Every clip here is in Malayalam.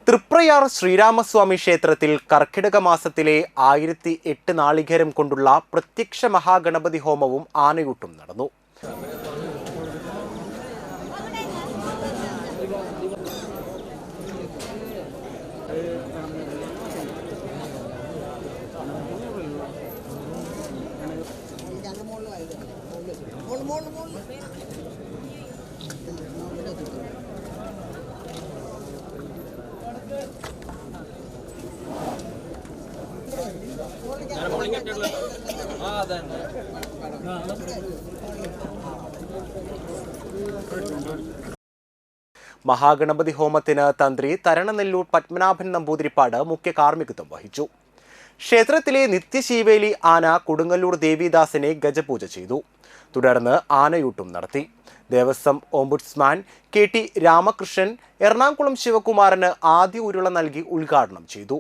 തൃപ്രയാർ ശ്രീരാമസ്വാമി ക്ഷേത്രത്തിൽ കർക്കിടക മാസത്തിലെ 1008 നാളികേരം കൊണ്ടുള്ള പ്രത്യക്ഷ മഹാഗണപതി ഹോമവും ആനയൂട്ടും നടന്നു. മഹാഗണപതി ഹോമത്തിന് തന്ത്രി തരണനെല്ലൂർ പത്മനാഭൻ നമ്പൂതിരിപ്പാട് മുഖ്യ കാർമ്മികത്വം വഹിച്ചു. ക്ഷേത്രത്തിലെ നിത്യശീവേലി ആന കൊടുങ്ങല്ലൂർ ദേവിദാസിനെ ഗജപൂജ ചെയ്തു. തുടർന്ന് ആനയൂട്ടും നടത്തി. Devaswom ombudsman K T. രാമകൃഷ്ണൻ എറണാകുളം ശിവകുമാരന് ആദ്യ ഉരുള നൽകി ഉദ്ഘാടനം ചെയ്തു.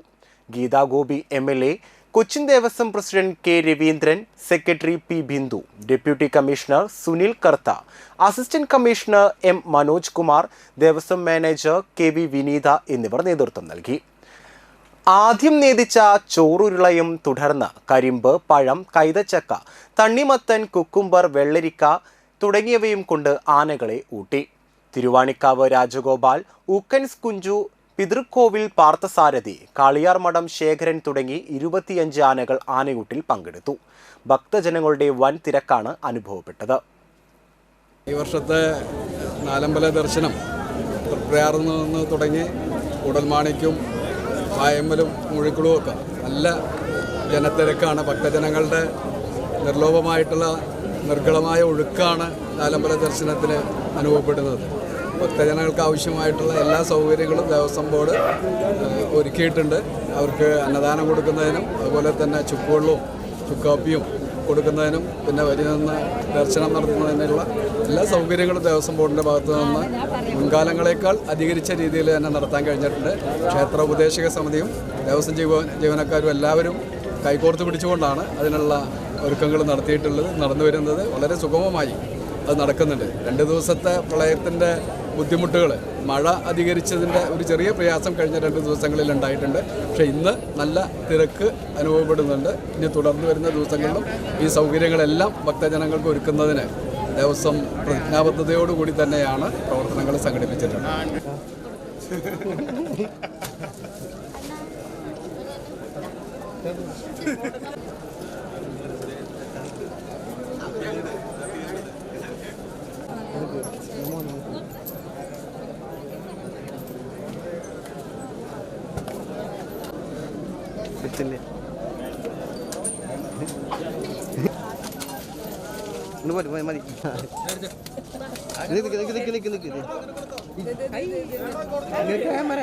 Geetha Gopi MLA, Cochin Devaswom president K. Raveendran, secretary P. Bindu, deputy commissioner Sunil Kartha, assistant commissioner M. Manoj Kumar, Devaswom manager K. V. Vineetha എന്നിവർ നേതൃത്വം നൽകി. ആദ്യം നേദിച്ച ചോറുരുളയും തുടർന്ന് കരിമ്പ്, പഴം, കൈതച്ചക്ക, തണ്ണിമത്തൻ, കുക്കുംബർ, വെള്ളരിക്ക തുടങ്ങിയവയും കൊണ്ട് ആനകളെ ഊട്ടി. തിരുവാണിക്കാവ് രാജഗോപാൽ, ഊക്കൻസ് കുഞ്ചു, പിതൃക്കോവിൽ പാർത്ഥസാരഥി, കാളിയാർ മഠം ശേഖരൻ തുടങ്ങി 25 ആനകൾ ആനയൂട്ടിൽ പങ്കെടുത്തു. ഭക്തജനങ്ങളുടെ വൻ തിരക്കാണ് അനുഭവപ്പെട്ടത്. ഈ വർഷത്തെ നാലമ്പല ദർശനം തൃപ്രയാറിൽ നിന്ന് തുടങ്ങി കൂടൽമാണിക്കും വായമ്പലും മുഴിക്കുളും ഒക്കെ നല്ല ജനത്തിരക്കാണ്. ഭക്തജനങ്ങളുടെ നിർലോഭമായിട്ടുള്ള നിർഗളമായ ഒഴുക്കാണ് നാലമ്പല ദർശനത്തിന് അനുഭവപ്പെടുന്നത്. ഭക്തജനങ്ങൾക്ക് ആവശ്യമായിട്ടുള്ള എല്ലാ സൗകര്യങ്ങളും ദേവസ്വം ബോർഡ് ഒരുക്കിയിട്ടുണ്ട്. അവർക്ക് അന്നദാനം കൊടുക്കുന്നതിനും അതുപോലെ തന്നെ ചുക്കുവെള്ളവും ചുക്കാപ്പിയും കൊടുക്കുന്നതിനും പിന്നെ വരി നിന്ന് ദർശനം നടത്തുന്നതിനുള്ള എല്ലാ സൗകര്യങ്ങളും ദേവസ്വം ബോർഡിൻ്റെ ഭാഗത്തു നിന്ന് മുൻകാലങ്ങളേക്കാൾ അധികരിച്ച രീതിയിൽ തന്നെ നടത്താൻ കഴിഞ്ഞിട്ടുണ്ട്. ക്ഷേത്ര ഉപദേശക സമിതിയും ദേവസ്വം ജീവനക്കാരും എല്ലാവരും കൈകോർത്ത് പിടിച്ചുകൊണ്ടാണ് അതിനുള്ള ഒരുക്കങ്ങൾ നടന്നു വരുന്നത്. വളരെ സുഗമമായി അത് നടക്കുന്നുണ്ട്. 2 ദിവസത്തെ പ്രളയത്തിൻ്റെ ബുദ്ധിമുട്ടുകൾ, മഴ അധികരിച്ചതിൻ്റെ ഒരു ചെറിയ പ്രയാസം കഴിഞ്ഞ 2 ദിവസങ്ങളിൽ ഉണ്ടായിട്ടുണ്ട്. പക്ഷേ ഇന്ന് നല്ല തിരക്ക് അനുഭവപ്പെടുന്നുണ്ട്. ഇനി തുടർന്ന് വരുന്ന ദിവസങ്ങളിലും ഈ സൗകര്യങ്ങളെല്ലാം ഭക്തജനങ്ങൾക്ക് ഒരുക്കുന്നതിന് ദേവസ്വം പ്രതിജ്ഞാബദ്ധതയോടുകൂടി തന്നെയാണ് പ്രവർത്തനങ്ങൾ സംഘടിപ്പിച്ചിട്ടുള്ളത്. മതി ക്യാമറ